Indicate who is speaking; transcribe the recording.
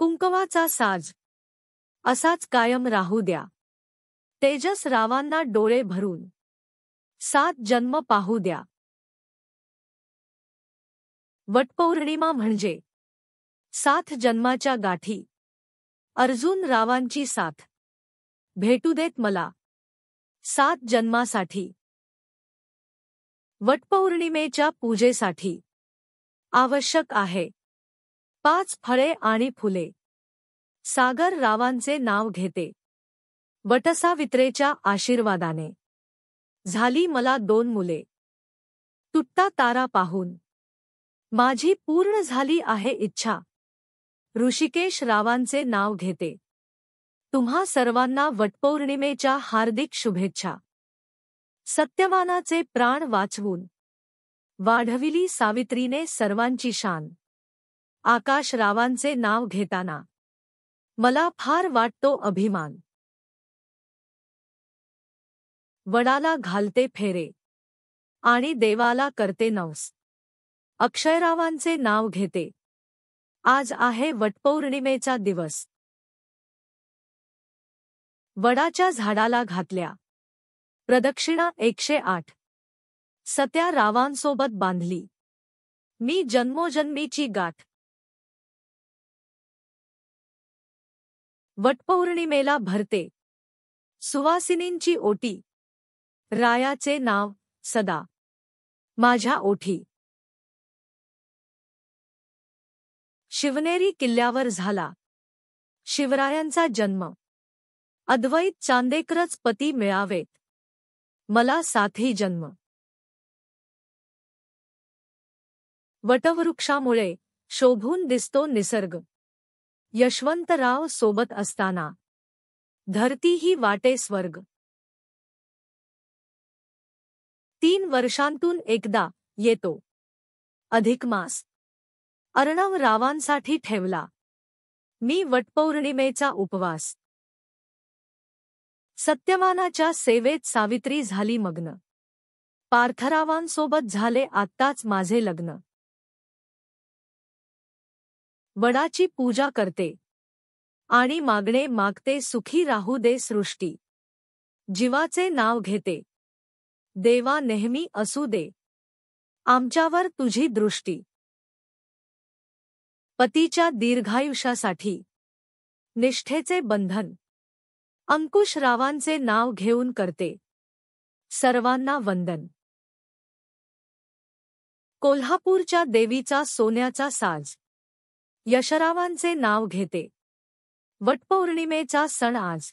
Speaker 1: कुंकवाचा साज असाच कायम राहू द्या. तेजस रावांना डोळे भरून 7 जन्म पाहू द्या. वटपौर्णिमा म्हणजे 7 जन्माच्या गाठी. अर्जुन रावांची साथ भेटू देत मला 7 जन्मासाठी. वटपौर्णिमेच्या पूजेसाठी आवश्यक आहे 5 फळे आणि फुले. सागर रावांचे नाव घेते. वटसावित्रेच्या आशीर्वादाने झाली मला 2 मुले. तुटता तारा पाहून माझी पूर्ण झाली आहे इच्छा. ऋषिकेश रावांचे नाव घेते. तुम्हा सर्वांना वटपौर्णिमेच्या हार्दिक शुभेच्छा. सत्यवानाचे प्राण वाचवून वाढविली सावित्रीने सर्वांची शान. आकाश रावांचे नाव घेताना मला फार वाटतो अभिमान. वडाला घालते फेरे आणि देवाला करते नवस. अक्षयरावांचे नाव घेते. आज आहे वटपौर्णिमेचा दिवस. वडाच्या झाडाला घातल्या प्रदक्षिणा 108. सत्या रावांसोबत बांधली मी जन्मोजन्मीची गाठ. वटपौर्णिमेला भरते सुवासिनींची ओटी. रायाचे नाव सदा माझ्या ओठी. शिवनेरी किल्ल्यावर झाला शिवरायांचा जन्म. अद्वैत चांदेकरच पती मिळावेत मला 7ही जन्म. वटवृक्षामुळे शोभून दिसतो निसर्ग. यशवंतराव सोबत असताना धरती ही वाटे स्वर्ग. 3 वर्षांतून एकदा येतो अधिक मास. अर्णव रावांसाठी ठेवला मी वटपौर्णिमेचा उपवास. सत्यवानाच्या सेवेत सावित्री झाली मग्न. पार्थरावांसोबत झाले आत्ताच माझे लग्न. वडाची पूजा करते आणि मागणे मागते सुखी राहू दे सृष्टी. जीवाचे नाव घेते देवा नेहमी असू दे आमच्यावर तुझी दृष्टी. पतीच्या दीर्घायुष्यासाठी निष्ठेचे बंधन. अंकुश रावांचे नाव घेऊन करते सर्वांना वंदन. कोल्हापूरच्या देवीचा सोन्याचा साज यशरावांचे नाव घेते. वटपौर्णिमेचा सण आज